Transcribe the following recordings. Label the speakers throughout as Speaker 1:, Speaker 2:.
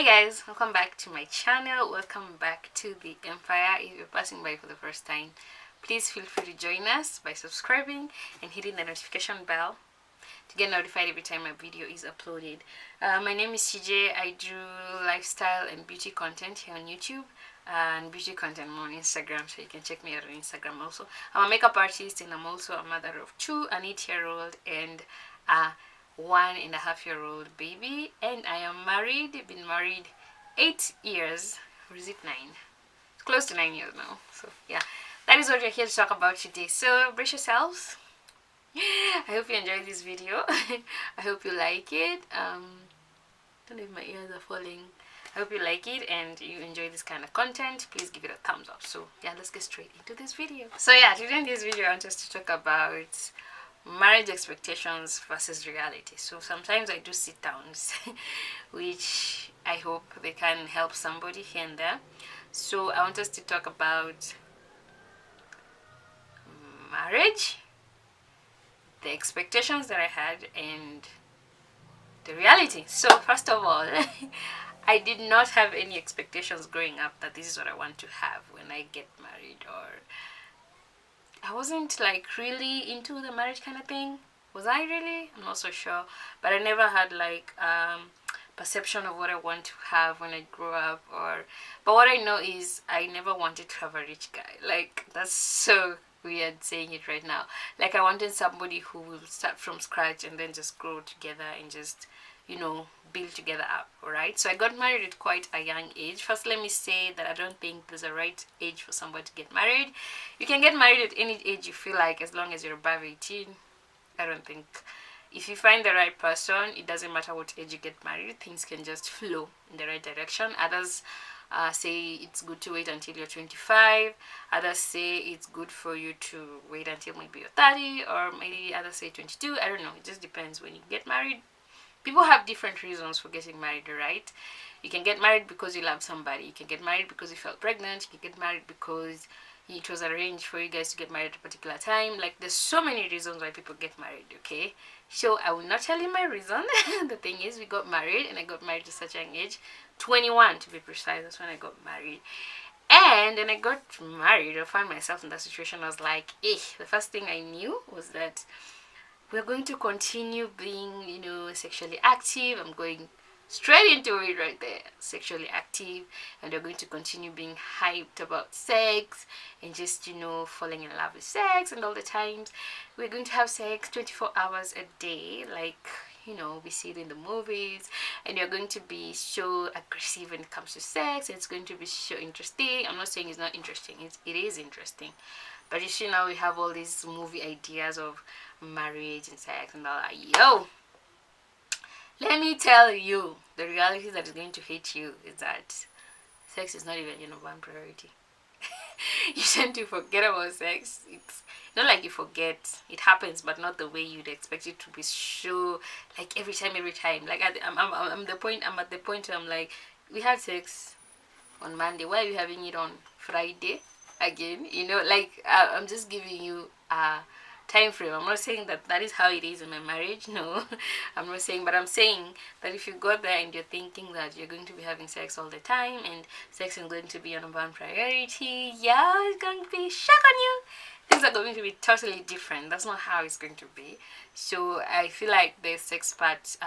Speaker 1: Hi guys, welcome back to my channel. Welcome back to the Empire. If you're passing by for the first time, please feel free to join us by subscribing and hitting the notification bell to get notified every time my video is uploaded. My name is CJ. I do lifestyle and beauty content here on YouTube and beauty content more on Instagram, so you can check me out on Instagram also. I'm a makeup artist and I'm also a mother of two, an 8-year-old and a 1.5-year-old baby, and I am married. Been married 8 years, or is it 9? It's close to 9 years now. So yeah, that is what we're here to talk about today. So brace yourselves. I hope you enjoyed this video. I hope you like it. Don't know if my ears are falling. I hope you like it and you enjoy this kind of content. Please give it a thumbs up. So yeah, let's get straight into this video. So yeah, today in this video I want us to talk about marriage expectations versus reality. So sometimes I do sit downs which I hope they can help somebody here and there. So I want us to talk about marriage, the expectations that I had, and the reality. So first of all, I did not have any expectations growing up that this is what I want to have when I get married, or I wasn't like really into the marriage kind of thing. Was I really? I'm not so sure. But I never had like perception of what I want to have when I grow up, but what I know is I never wanted to have a rich guy. Like, that's so weird saying it right now. Like, I wanted somebody who will start from scratch and then just grow together and just, you know, build together up. Alright, so I got married at quite a young age. First, let me say that I don't think there's a right age for somebody to get married. You can get married at any age you feel like, as long as you're above 18. I don't think, if you find the right person, it doesn't matter what age you get married, things can just flow in the right direction. Others say it's good to wait until you're 25. Others say it's good for you to wait until maybe you're 30, or maybe others say 22. I don't know, it just depends. When you get married, people have different reasons for getting married, right? You can get married because you love somebody. You can get married because you felt pregnant. You can get married because it was arranged for you guys to get married at a particular time. Like, there's so many reasons why people get married, okay? So I will not tell you my reason. The thing is, we got married, and I got married at such a young age, 21 to be precise. That's when I got married. And when I got married, I found myself in that situation. I was like, the first thing I knew was that we're going to continue being, you know, sexually active. I'm going straight into it right there, sexually active, and we're going to continue being hyped about sex and just, you know, falling in love with sex. And all the times we're going to have sex 24 hours a day, like, you know, we see it in the movies, and you're going to be so aggressive when it comes to sex, and it's going to be so interesting. I'm not saying it's not interesting, it is interesting, but you see, now we have all these movie ideas of marriage and sex and all that. Yo, let me tell you, the reality that is going to hit you is that sex is not even your number one priority. You tend to forget about sex. It's not like you forget, it happens, but not the way you'd expect it to be. So like every time. Like I'm at the point where I'm like, we had sex on Monday, why are you having it on Friday again? You know, like I'm just giving you a time frame. I'm not saying that that is how it is in my marriage. No, I'm not saying, but I'm saying that if you go there and you're thinking that you're going to be having sex all the time and sex is going to be your number one priority, yeah, it's going to be shock on you. Things are going to be totally different. That's not how it's going to be. So I feel like the sex part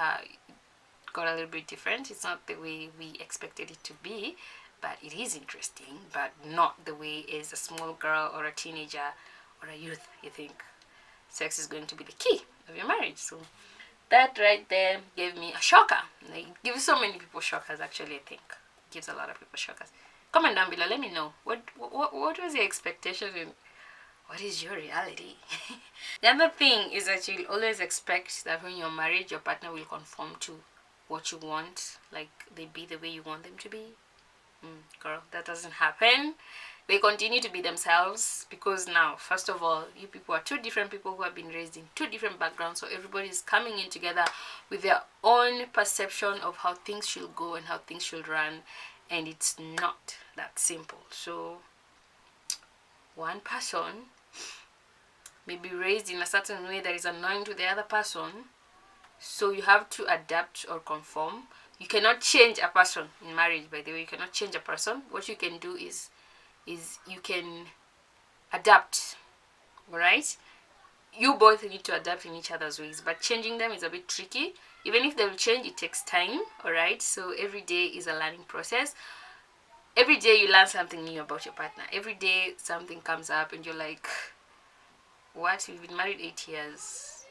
Speaker 1: got a little bit different. It's not the way we expected it to be, but it is interesting, but not the way as a small girl or a teenager or a youth you think sex is going to be the key of your marriage. So that right there gave me a shocker. It gives so many people shockers, actually. I think it gives a lot of people shockers. Comment down below, let me know what was your expectation and what is your reality. The other thing is that you'll always expect that when you're married, your partner will conform to what you want, like they be the way you want them to be. Girl, that doesn't happen. They continue to be themselves, because now, first of all, you people are two different people who have been raised in two different backgrounds, so everybody is coming in together with their own perception of how things should go and how things should run, and it's not that simple. So one person may be raised in a certain way that is annoying to the other person, so you have to adapt or conform You cannot change a person in marriage, by the way. You cannot change a person. What you can do is you can adapt, right? You both need to adapt in each other's ways, but changing them is a bit tricky. Even if they will change, it takes time, all right? So every day is a learning process. Every day you learn something new about your partner. Every day something comes up and you're like, what? We've been married 8 years.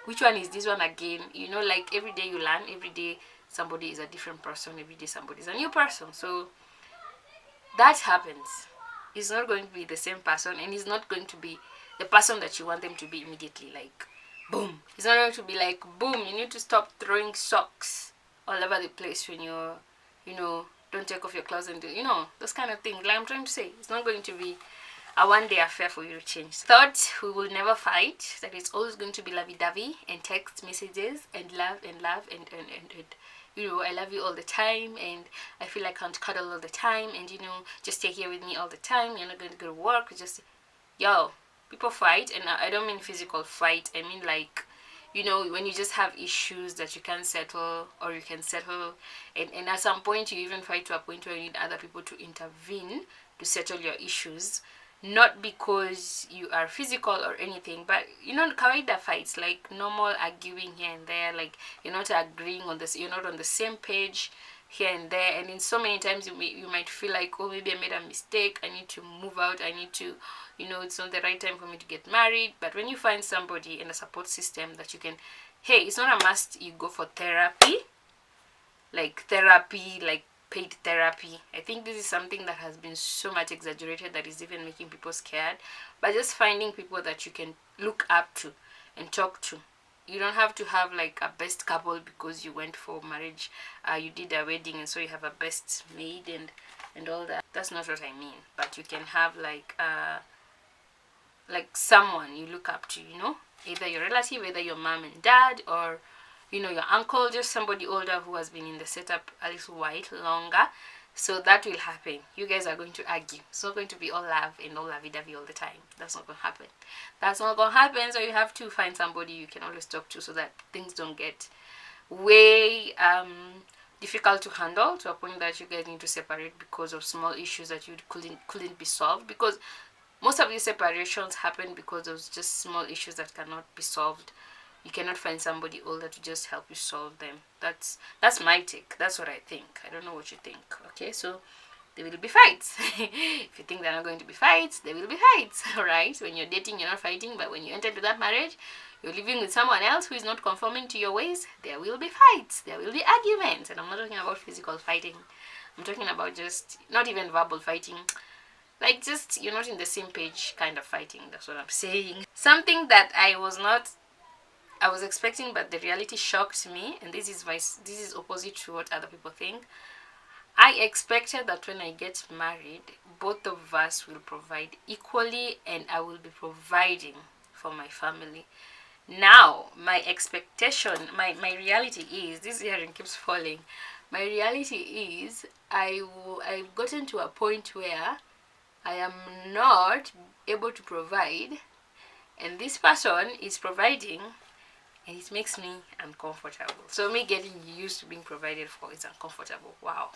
Speaker 1: Which one is this one again? You know, like every day you learn. Every day somebody is a different person. Every day somebody is a new person. So that happens. It's not going to be the same person, and it's not going to be the person that you want them to be immediately. Like, boom. It's not going to be like, boom, you need to stop throwing socks all over the place when you're, don't take off your clothes and do, those kind of things. Like I'm trying to say, it's not going to be a one-day affair for you to change. Thought we will never fight, that it's always going to be lovey-dovey and text messages and love and I love you all the time, and I feel like I can't cuddle all the time, and just stay here with me all the time. You're not going to go to work. Just, people fight, and I don't mean physical fight. I mean like, when you just have issues that you can't settle, or you can settle, and at some point you even fight to a point where you need other people to intervene to settle your issues. Not because you are physical or anything, but kawaida fights, like normal arguing here and there, like you're not agreeing on this, you're not on the same page here and there, and in so many times you might feel like, oh, maybe I made a mistake, I need to move out, I need to, it's not the right time for me to get married. But when you find somebody in a support system that you can, hey, it's not a must you go for therapy, like paid therapy. I think this is something that has been so much exaggerated that is even making people scared. But just finding people that you can look up to and talk to. You don't have to have like a best couple because you went for marriage, you did a wedding, and so you have a best maid and all that. That's not what I mean. But you can have like someone you look up to, either your relative, either your mom and dad, or your uncle, just somebody older who has been in the setup a little while longer. So that will happen. You guys are going to argue. It's not going to be all love and all lovey-dovey all the time. That's not going to happen. That's not going to happen. So you have to find somebody you can always talk to, so that things don't get way difficult to handle, to a point that you guys need to separate because of small issues that you couldn't be solved. Because most of these separations happen because of just small issues that cannot be solved. You cannot find somebody older to just help you solve them. That's my take. That's what I think. I don't know what you think. Okay, so there will be fights. If you think there are not going to be fights, there will be fights. Alright? When you're dating, you're not fighting, but when you enter into that marriage, you're living with someone else who is not conforming to your ways, there will be fights. There will be arguments. And I'm not talking about physical fighting. I'm talking about just not even verbal fighting. Like, just you're not in the same page kind of fighting. That's what I'm saying. Something that I was expecting, but the reality shocked me, and this is opposite to what other people think. I expected that when I get married, both of us will provide equally, and I will be providing for my family. Now, my expectation, my reality is, this earring keeps falling. My reality is, I've gotten to a point where I am not able to provide, and this person is providing, and it makes me uncomfortable. So me getting used to being provided for is uncomfortable. Wow,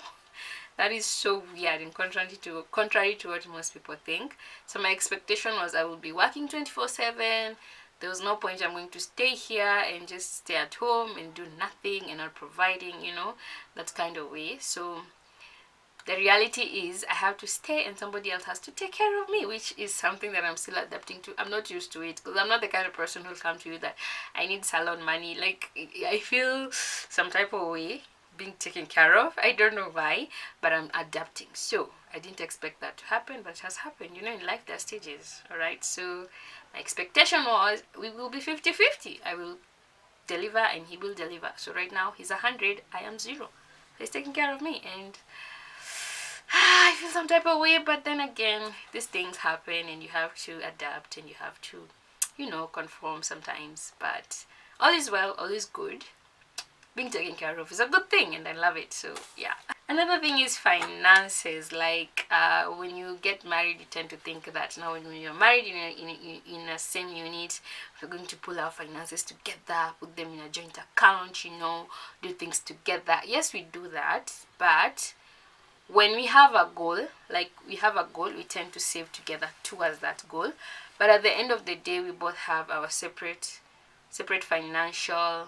Speaker 1: that is so weird and contrary to what most people think. So my expectation was I would be working 24/7. There was no point I'm going to stay here and just stay at home and do nothing and not providing, that kind of way. So the reality is I have to stay, and somebody else has to take care of me, which is something that I'm still adapting to. I'm not used to it because I'm not the kind of person who'll come to you that I need salon money. Like, I feel some type of way being taken care of. I don't know why, but I'm adapting. So I didn't expect that to happen, but it has happened. In life there are stages, all right? So my expectation was we will be 50-50. I will deliver and he will deliver. So right now he's 100, I am 0. He's taking care of me, and I feel some type of way, but then again, these things happen and you have to adapt and you have to, conform sometimes. But all is well, all is good. being taken care of is a good thing, and I love it. So yeah. Another thing is finances. Like when you get married, you tend to think that now when you're married in a same unit, we're going to pull our finances together, put them in a joint account, do things together. Yes, we do that, but when we have a goal, we tend to save together towards that goal. But at the end of the day, we both have our separate financial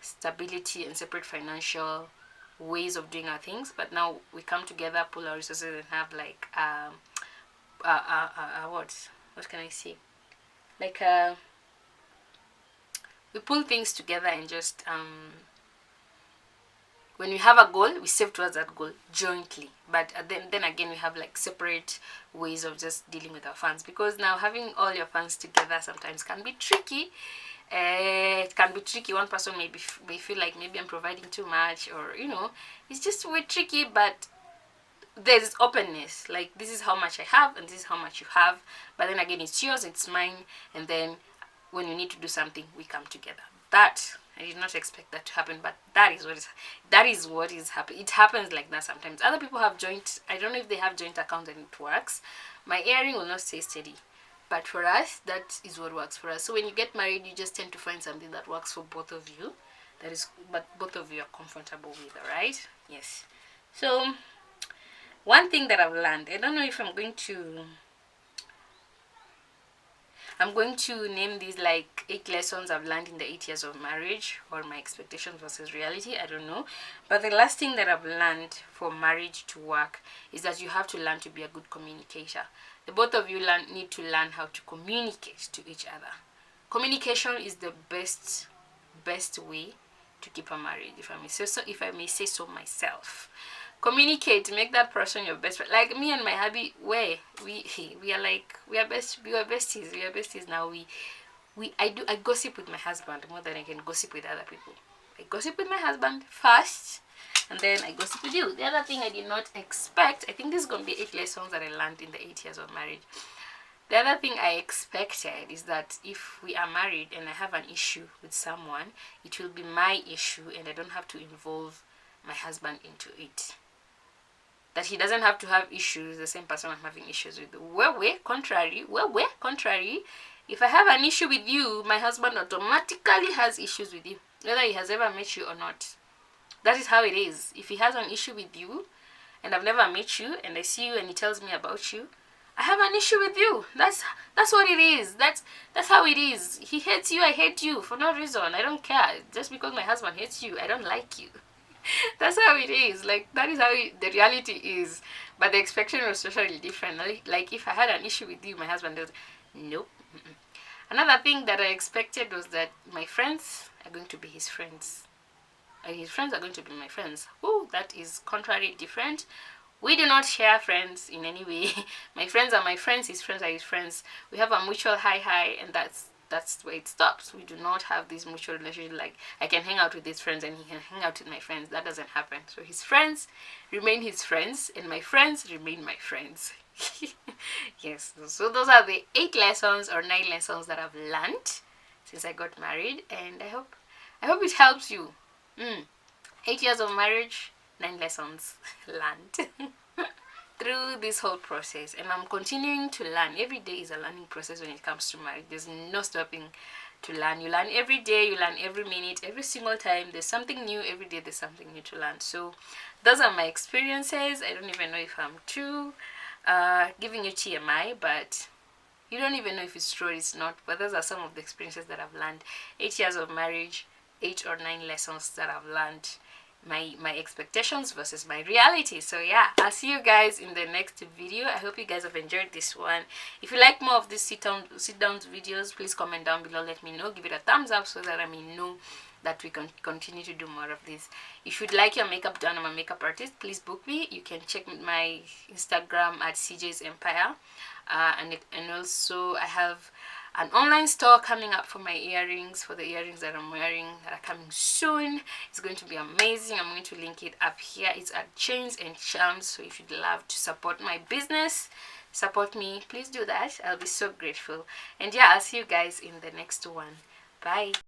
Speaker 1: stability and separate financial ways of doing our things. But now we come together, pull our resources, and have like what can I say, like we pull things together and just when we have a goal, we save towards that goal jointly. But then again, we have like separate ways of just dealing with our funds, because now having all your funds together sometimes can be tricky. It can be tricky. One person may feel like maybe I'm providing too much, or it's just way tricky. But there's openness, like this is how much I have and this is how much you have, but then again it's yours, it's mine, and then when you need to do something, we come together. That I did not expect that to happen, but that is what is happening. It happens like that sometimes. Other people have joint, I don't know if they have joint accounts and it works. My earring will not stay steady, but for us, that is what works for us. So when you get married, you just tend to find something that works for both of you, but both of you are comfortable with. All right? Yes. So one thing that I've learned, I don't know if I'm going to name these like 8 lessons I've learned in the 8 years of marriage, or my expectations versus reality, I don't know. But the last thing that I've learned for marriage to work is that you have to learn to be a good communicator. The both of you need to learn how to communicate to each other. Communication is the best way to keep a marriage, if I may say so myself. Communicate, make that person your best friend. Like me and my hubby, we are besties now. I gossip with my husband more than I can gossip with other people. I gossip with my husband first, and then I gossip with you. The other thing I did not expect, I think this is going to be 8 lessons that I learned in the 8 years of marriage. The other thing I expected is that if we are married and I have an issue with someone, it will be my issue and I don't have to involve my husband into it. That he doesn't have to have issues, the same person I'm having issues with. Contrary. If I have an issue with you, my husband automatically has issues with you, whether he has ever met you or not. That is how it is. If he has an issue with you, and I've never met you, and I see you and he tells me about you, I have an issue with you. That's what it is. That's how it is. He hates you, I hate you for no reason. I don't care. Just because my husband hates you, I don't like you. That's how it is. Like that is how the reality is. But the expectation was totally different. Like if I had an issue with you, my husband does. Nope. Another thing that I expected was that my friends are going to be his friends, and his friends are going to be my friends. Oh, that is contrary different. We do not share friends in any way. My friends are my friends, his friends are his friends. We have a mutual hi, and that's where it stops. We do not have this mutual relationship like I can hang out with his friends and he can hang out with my friends. That doesn't happen. So his friends remain his friends and my friends remain my friends. Yes, so those are the 8 lessons or 9 lessons that I've learned since I got married, and I hope it helps you. 8 years of marriage, 9 lessons learned through this whole process, and I'm continuing to learn. Every day is a learning process when it comes to marriage. There's no stopping to learn. You learn every day, you learn every minute, every single time. There's something new every day. There's something new to learn. So those are my experiences. I don't even know if I'm true giving you TMI, but you don't even know if it's true or it's not. But those are some of the experiences that I've learned. 8 years of marriage, 8 or 9 lessons that I've learned. My expectations versus my reality. So yeah, I'll see you guys in the next video. I hope you guys have enjoyed this one. If you like more of these sit down videos, please comment down below, let me know. Give it a thumbs up so that I may know that we can continue to do more of this. If you'd like your makeup done, I'm a makeup artist, please book me. You can check my Instagram at CJ's Empire, and also I have an online store coming up for my earrings, for the earrings that I'm wearing that are coming soon. It's going to be amazing. I'm going to link it up here. It's at Chains and Charms. So if you'd love to support my business, support me, please do that. I'll be so grateful. And yeah, I'll see you guys in the next one. Bye.